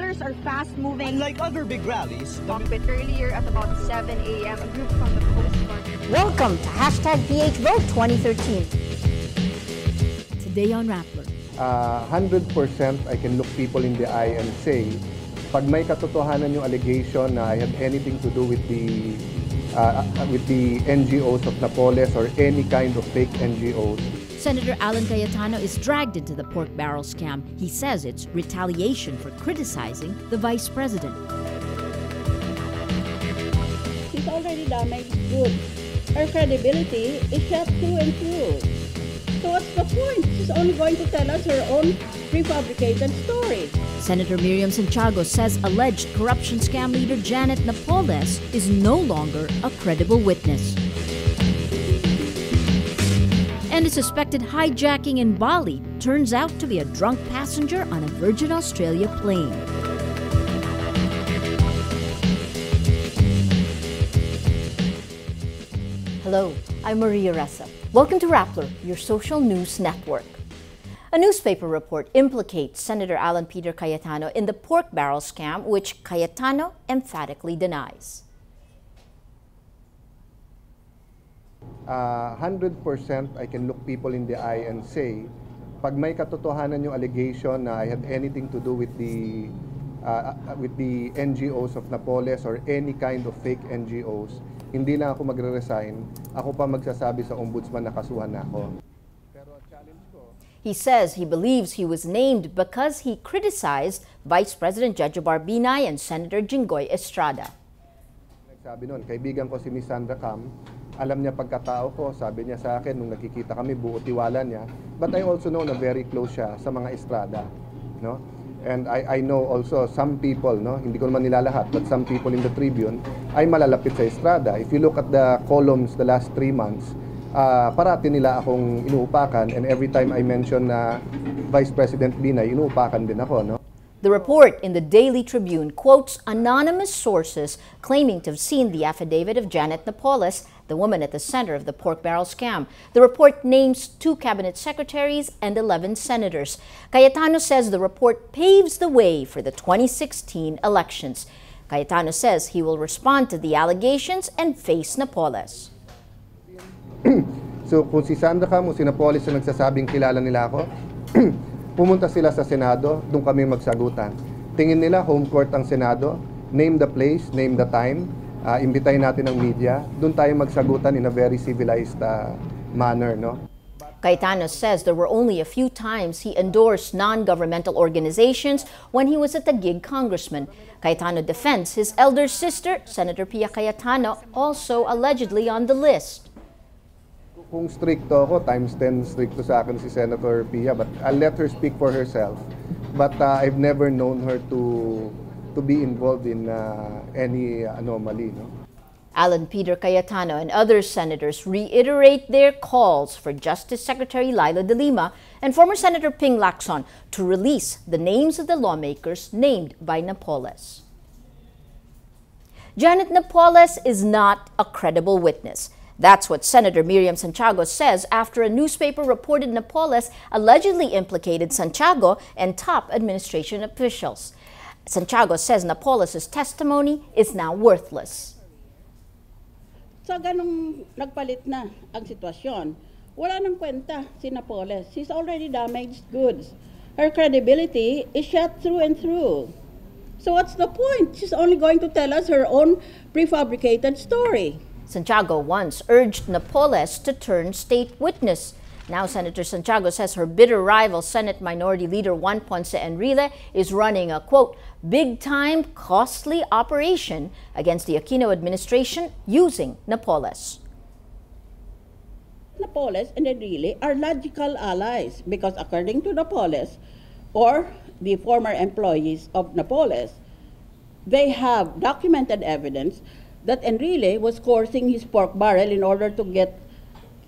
Rapplers are fast-moving. Unlike other big rallies, But earlier at about 7 a.m., a group from the Coast Guard. Welcome to #PHVote 2013. Today on Rappler. 100% I can look people in the eye and say, pag may katotohanan yung allegation na I had anything to do with the NGOs of Napoles or any kind of fake NGOs. Senator Cayetano is dragged into the pork barrel scam. He says it's retaliation for criticizing the vice president. She's already damaged goods. Her credibility is shot through and through. So what's the point? She's only going to tell us her own prefabricated story. Senator Miriam Santiago says alleged corruption scam leader Jaene Zaplan is no longer a credible witness. And a suspected hijacking in Bali turns out to be a drunk passenger on a Virgin Australia plane. Hello, I'm Maria Ressa. Welcome to Rappler, your social news network. A newspaper report implicates Senator Peter Cayetano in the pork barrel scam, which Cayetano emphatically denies. 100% I can look people in the eye and say, pag may katotohanan yung allegation na I had anything to do with the NGOs of Napoles or any kind of fake NGOs, hindi lang ako magre-resign, ako pa magsasabi sa ombudsman na kasuhan na ako. He says he believes he was named because he criticized Vice President Jojo Binay and Senator Jinggoy Estrada. Nagsabi noon, kaibigan ko si Miss Sandra Cam, alam niya pagkatao ko, sabi niya sa akin nung nakikita kami, buo tiwala niya. But I also know na very close siya sa mga Estrada, no? And I know also some people, no, hindi ko naman nila lahat, but some people in the Tribune ay malalapit sa Estrada. If you look at the columns the last 3 months, parati nila akong inuupakan, and every time I mention na Vice President Binay, inuupakan din ako, no? The report in the Daily Tribune quotes anonymous sources claiming to have seen the affidavit of Jaene Zaplan, the woman at the center of the pork barrel scam. The report names 2 cabinet secretaries and 11 senators. Cayetano says the report paves the way for the 2016 elections. Cayetano says he will respond to the allegations and face Napoles. So kung si Sandra Cam o si Napoles na nagsasabing kilala nila ako, pumunta sila sa Senado, doon kami magsagutan. Tingin nila home court ang Senado, name the place, name the time, imbitahin natin ang media, doon tayo magsagutan in a very civilized manner, no? Cayetano says there were only a few times he endorsed non-governmental organizations when he was a Taguig congressman. Cayetano defends his elder sister, Senator Pia Cayetano, also allegedly on the list. Kung stricto ako, times 10 stricto sa akin si Senator Pia, but I'll let her speak for herself. But I've never known her to be involved in any anomaly, no? Peter Cayetano and other senators reiterate their calls for Justice Secretary Laila de Lima and former Senator Ping Lacson to release the names of the lawmakers named by Napoles. Jaene Zaplan is not a credible witness. That's what Senator Miriam Santiago says after a newspaper reported Napoles allegedly implicated Santiago and top administration officials. Santiago says Napoles' testimony is now worthless. Sa ganong nagpalit na ang sitwasyon, wala nang kwenta si Napoles. She's already damaged goods. Her credibility is shot through and through. So what's the point? She's only going to tell us her own prefabricated story. Santiago once urged Napoles to turn state witness. Now Senator Santiago says her bitter rival Senate Minority Leader Juan Ponce Enrile is running a, quote, big-time, costly operation against the Aquino administration using Napoles. Napoles and Enrile are logical allies because according to Napoles, or the former employees of Napoles, they have documented evidence that Enrile was coercing his pork barrel in order to get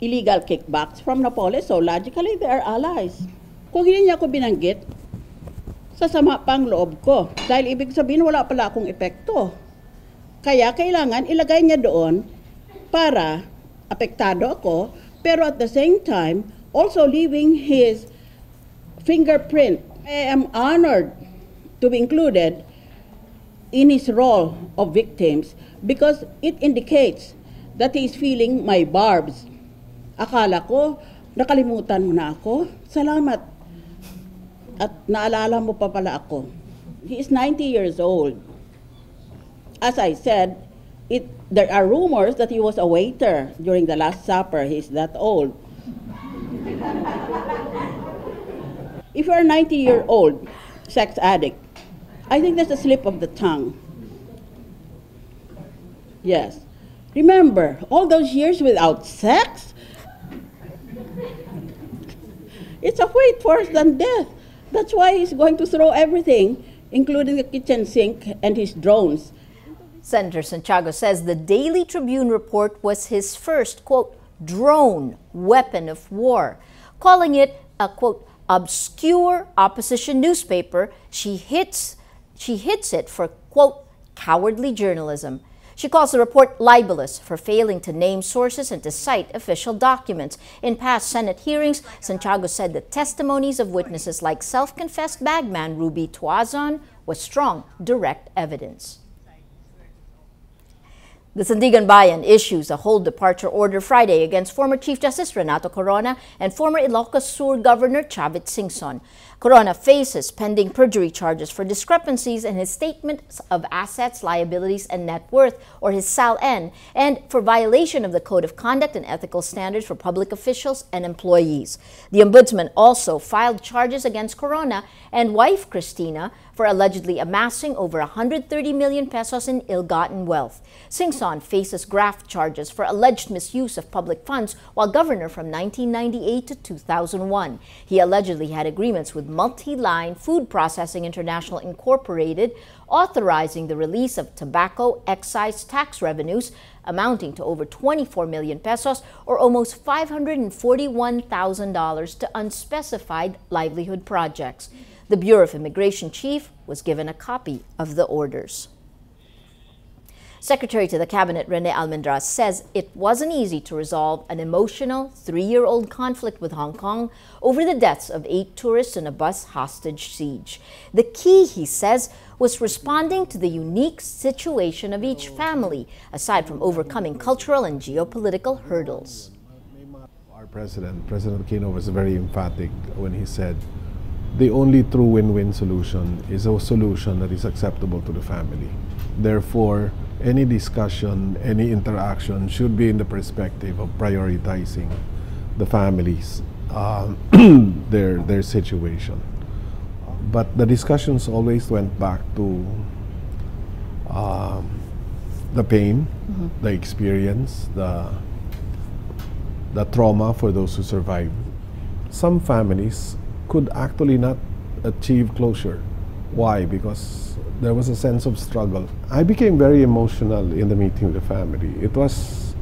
illegal kickbacks from Napoles. So logically, they are allies. Kung hindi niya ako binanggit, sasama pang loob ko. Dahil ibig sabihin, wala pala akong epekto. Kaya kailangan ilagay niya doon para apektado ako, pero at the same time, also leaving his fingerprint. I am honored to be included in his role of victims because it indicates that he is feeling my barbs. Akala ko, nakalimutan mo na ako. Salamat. At naalala mo pa pala ako. He is 90 years old. As I said, there are rumors that he was a waiter during the Last Supper. He's that old. If you're a 90-year-old sex addict, I think that's a slip of the tongue. Yes. Remember, all those years without sex? It's a fate worse than death. That's why he's going to throw everything, including the kitchen sink and his drones. Senator Santiago says the Daily Tribune report was his first, quote, drone weapon of war. Calling it a, quote, obscure opposition newspaper, she hits it for, quote, cowardly journalism. She calls the report libelous for failing to name sources and to cite official documents. In past Senate hearings, Santiago said the testimonies of witnesses like self-confessed bagman Ruby Tuazon was strong, direct evidence. The Sandigan Bayan issues a whole departure order Friday against former Chief Justice Renato Corona and former Ilocos Sur Governor Chavit Singson. Corona faces pending perjury charges for discrepancies in his statements of assets, liabilities, and net worth, or his SAL-N, and for violation of the Code of Conduct and Ethical Standards for public officials and employees. The Ombudsman also filed charges against Corona and wife Cristina for allegedly amassing over 130 million pesos in ill-gotten wealth. Singson faces graft charges for alleged misuse of public funds while governor from 1998 to 2001. He allegedly had agreements with Multi-Line Food Processing International Incorporated, authorizing the release of tobacco excise tax revenues amounting to over 24 million pesos or almost $541,000 to unspecified livelihood projects. The Bureau of Immigration chief was given a copy of the orders. Secretary to the Cabinet Rene Almendras says it wasn't easy to resolve an emotional 3-year-old conflict with Hong Kong over the deaths of 8 tourists in a bus hostage siege. The key, he says, was responding to the unique situation of each family, aside from overcoming cultural and geopolitical hurdles. Our President Aquino, was very emphatic when he said, the only true win-win solution is a solution that is acceptable to the family. Therefore, any discussion, any interaction should be in the perspective of prioritizing the families, their situation. But the discussions always went back to the pain, the experience, the trauma for those who survived. Some families could actually not achieve closure. Why? Because there was a sense of struggle. I became very emotional in the meeting with the family. It was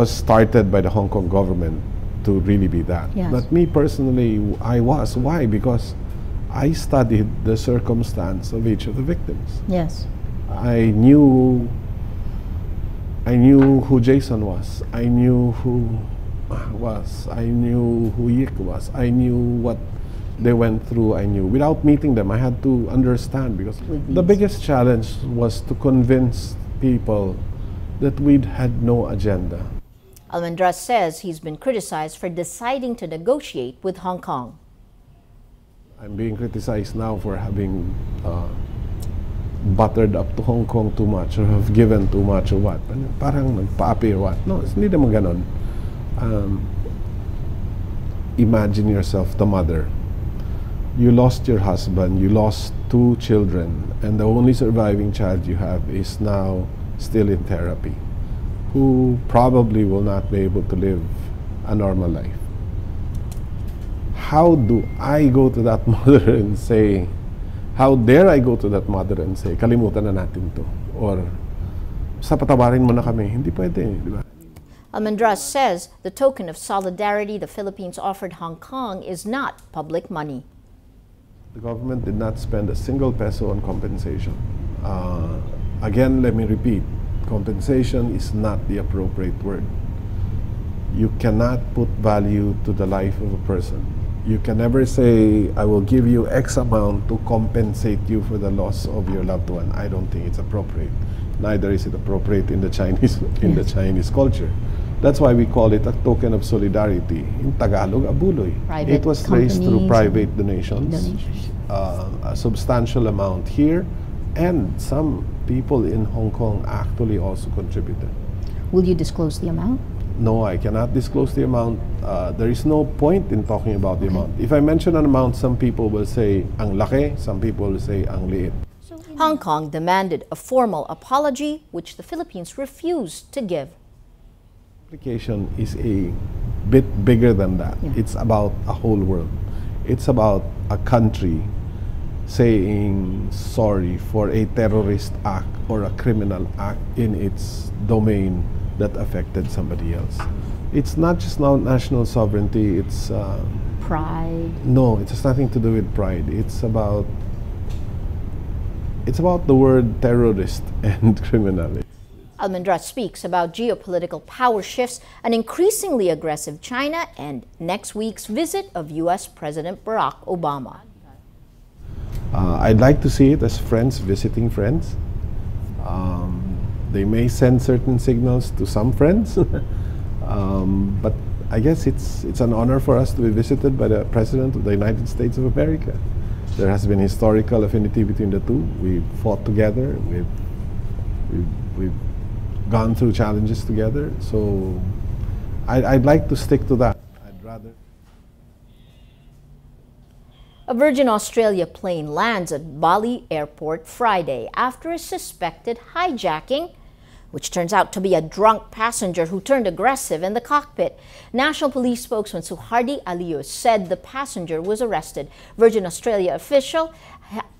started by the Hong Kong government to really be that. Yes. But me personally, I was. Why? Because I studied the circumstance of each of the victims. Yes. I knew who Jason was. I knew who was. I knew who Yik was. I knew what they went through. I knew. Without meeting them, I had to understand, because the biggest challenge was to convince people that we'd had no agenda. Almendras says he's been criticized for deciding to negotiate with Hong Kong. I'm being criticized now for having buttered up to Hong Kong too much, or have given too much, or what. Parang nagpa-api or what. No, hindi naman ganon. Imagine yourself the mother. You lost your husband, you lost 2 children, and the only surviving child you have is now still in therapy, who probably will not be able to live a normal life. How do I go to that mother and say, how dare I go to that mother and say, kalimutan na natin to, or sa patawarin mo na kami? Hindi pwede, di ba? Almendras says the token of solidarity the Philippines offered Hong Kong is not public money. The government did not spend a single peso on compensation. Again, let me repeat, compensation is not the appropriate word. You cannot put value to the life of a person You can never say, I will give you X amount to compensate you for the loss of your loved one. I don't think it's appropriate. Neither is it appropriate in the Chinese culture. That's why we call it a token of solidarity. In Tagalog, abuloy. It was raised through private donations. A substantial amount here, and some people in Hong Kong actually also contributed. Will you disclose the amount? No, I cannot disclose the amount. There is no point in talking about the amount. If I mention an amount, some people will say ang laki, some people will say ang liit. Hong Kong demanded a formal apology, which the Philippines refused to give. Application is a bit bigger than that. Yeah. It's about a whole world. It's about a country saying sorry for a terrorist act or a criminal act in its domain that affected somebody else. It's not just now national sovereignty, it's pride. No, it has nothing to do with pride. It's about the word terrorist and criminal. Almendra speaks about geopolitical power shifts, an increasingly aggressive China, and next week's visit of U.S. President Barack Obama. I'd like to see it as friends visiting friends. They may send certain signals to some friends, but I guess it's an honor for us to be visited by the President of the United States of America. There has been historical affinity between the two. We've fought together. We've gone through challenges together. So I'd like to stick to that. I'd rather. A Virgin Australia plane lands at Bali Airport Friday after a suspected hijacking, which turns out to be a drunk passenger who turned aggressive in the cockpit. National Police spokesman Suhardi Alius said the passenger was arrested. Virgin Australia official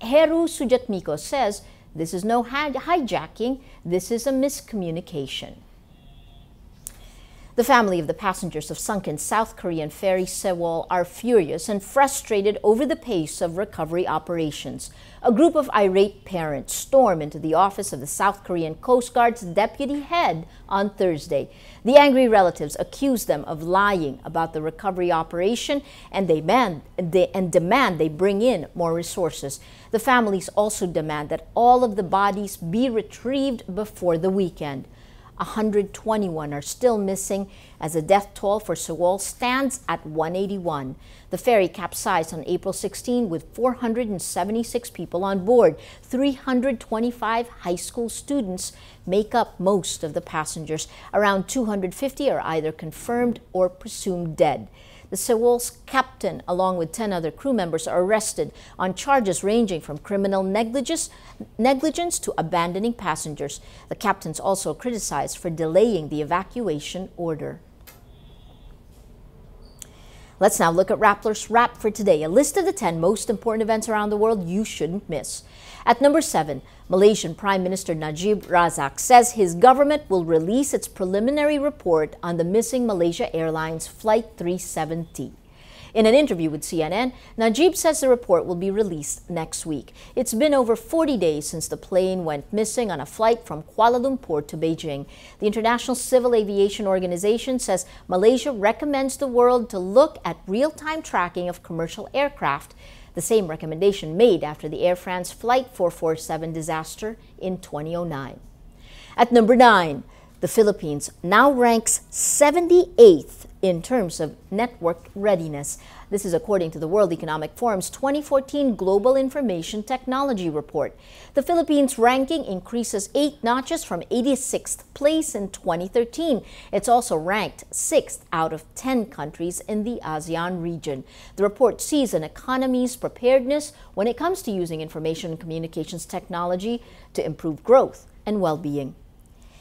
Heru Sujatmiko says this is no hijacking, this is a miscommunication. The family of the passengers of sunken South Korean ferry Sewol are furious and frustrated over the pace of recovery operations. A group of irate parents stormed into the office of the South Korean Coast Guard's deputy head on Thursday. The angry relatives accused them of lying about the recovery operation and demand they bring in more resources. The families also demand that all of the bodies be retrieved before the weekend. 121 are still missing as the death toll for Sewol stands at 181. The ferry capsized on April 16 with 476 people on board. 325 high school students make up most of the passengers. Around 250 are either confirmed or presumed dead. The Sewol's captain, along with 10 other crew members, are arrested on charges ranging from criminal negligence to abandoning passengers. The captain's also criticized for delaying the evacuation order. Let's now look at Rappler's Wrap for today, a list of the 10 most important events around the world you shouldn't miss. At number 7, Malaysian Prime Minister Najib Razak says his government will release its preliminary report on the missing Malaysia Airlines Flight 370. In an interview with CNN, Najib says the report will be released next week. It's been over 40 days since the plane went missing on a flight from Kuala Lumpur to Beijing. The International Civil Aviation Organization says Malaysia recommends the world to look at real-time tracking of commercial aircraft, the same recommendation made after the Air France Flight 447 disaster in 2009. At number 9, the Philippines now ranks 78th in terms of network readiness. This is according to the World Economic Forum's 2014 Global Information Technology Report. The Philippines' ranking increases 8 notches from 86th place in 2013. It's also ranked 6th out of 10 countries in the ASEAN region. The report sees an economy's preparedness when it comes to using information and communications technology to improve growth and well-being.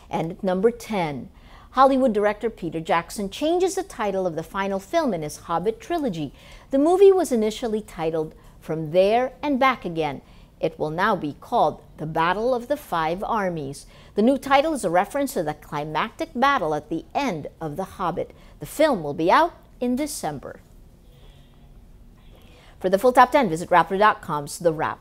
And at number 10, Hollywood director Peter Jackson changes the title of the final film in his Hobbit trilogy. The movie was initially titled From There and Back Again. It will now be called The Battle of the Five Armies. The new title is a reference to the climactic battle at the end of The Hobbit. The film will be out in December. For the full Top 10, visit Rappler.com's The Wrap.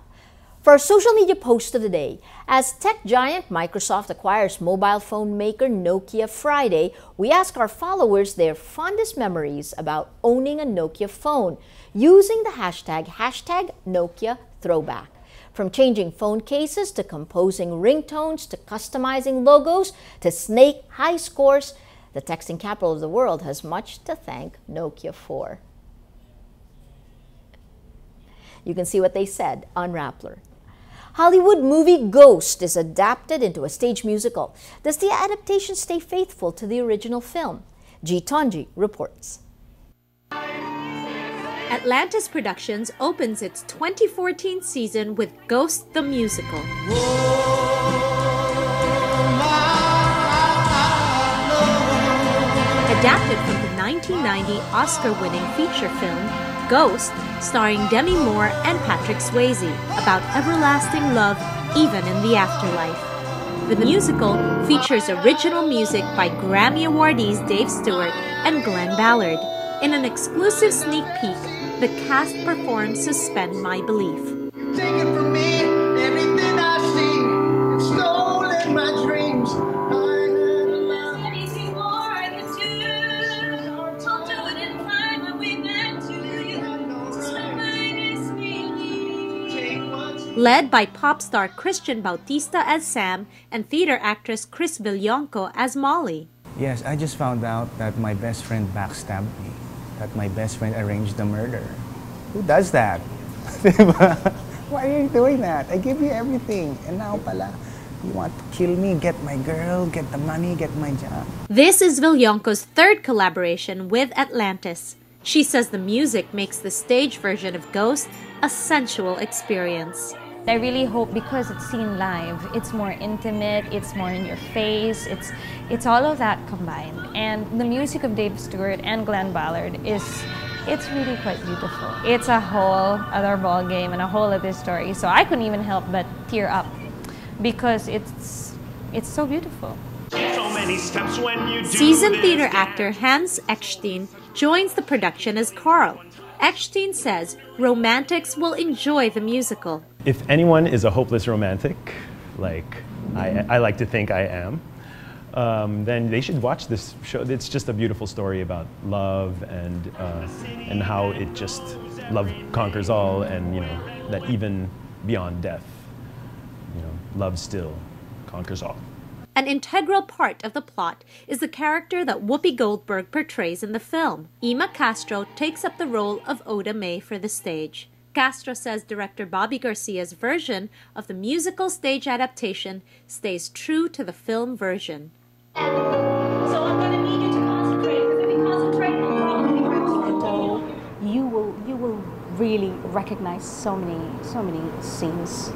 For our social media post of the day, as tech giant Microsoft acquires mobile phone maker Nokia Friday, we ask our followers their fondest memories about owning a Nokia phone using the hashtag Nokia Throwback. From changing phone cases to composing ringtones to customizing logos to snake high scores, the texting capital of the world has much to thank Nokia for. You can see what they said on Rappler. Hollywood movie Ghost is adapted into a stage musical. Does the adaptation stay faithful to the original film? Jitonji reports. Atlantis Productions opens its 2014 season with Ghost the Musical. Adapted from the 1990 Oscar-winning feature film Ghost, starring Demi Moore and Patrick Swayze, about everlasting love even in the afterlife. The musical features original music by Grammy awardees Dave Stewart and Glenn Ballard. In an exclusive sneak peek, the cast performs Suspend My Belief. Take it from me, everything I've seen, it's stolen my dreams. Led by pop star Sten Bautista as Sam and theater actress Chris Villonco as Molly. Yes, I just found out that my best friend backstabbed me, that my best friend arranged the murder. Who does that? Why are you doing that? I give you everything, and now pala, you want to kill me, get my girl, get the money, get my job. This is Villonco's third collaboration with Atlantis. She says the music makes the stage version of Ghost a sensual experience. I really hope, because it's seen live, it's more intimate, it's more in your face, it's all of that combined. And the music of Dave Stewart and Glenn Ballard it's really quite beautiful. It's a whole other ball game and a whole other story. So I couldn't even help but tear up because it's so beautiful. So many steps when you do Seasoned theater actor Hans Eckstein joins the production as Carl. Eckstein says romantics will enjoy the musical. If anyone is a hopeless romantic, like I like to think I am, then they should watch this show. It's just a beautiful story about love and how it just, love conquers all, and that even beyond death, love still conquers all. An integral part of the plot is the character that Whoopi Goldberg portrays in the film. Ima Castro takes up the role of Oda Mae for the stage. Castro says director Bobby Garcia's version of the musical stage adaptation stays true to the film version. So I'm going to need you to concentrate, because if you concentrate, you will really recognize so many scenes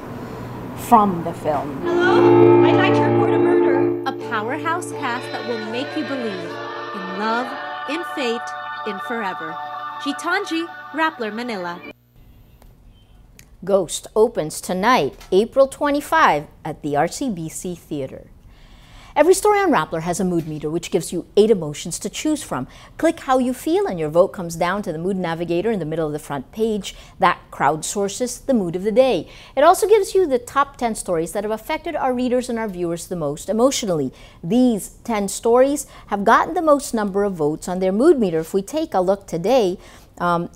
from the film. Hello? I'd like to report a murder. A powerhouse cast that will make you believe in love, in fate, in forever. Jitonji, Rappler, Manila. Ghost opens tonight, April 25 at the RCBC Theater. Every story on Rappler has a mood meter which gives you 8 emotions to choose from. Click how you feel and your vote comes down to the mood navigator in the middle of the front page. That crowdsources the mood of the day. It also gives you the top 10 stories that have affected our readers and our viewers the most emotionally. These 10 stories have gotten the most number of votes on their mood meter. If we take a look today,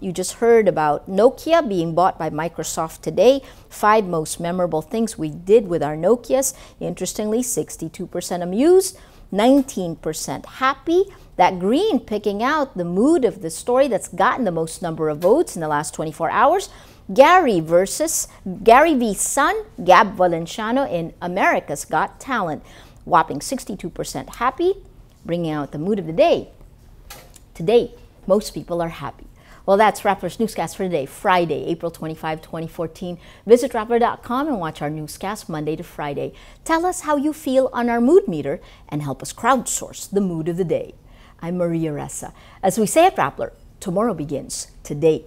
you just heard about Nokia being bought by Microsoft today. 5 most memorable things we did with our Nokias. Interestingly, 62% amused, 19% happy. That green picking out the mood of the story that's gotten the most number of votes in the last 24 hours. Gary V's son, Gab Valenciano in America's Got Talent. Whopping 62% happy, bringing out the mood of the day. Today, most people are happy. Well, that's Rappler's Newscast for today, Friday, April 25, 2014. Visit Rappler.com and watch our newscast Monday to Friday. Tell us how you feel on our mood meter and help us crowdsource the mood of the day. I'm Maria Ressa. As we say at Rappler, tomorrow begins today.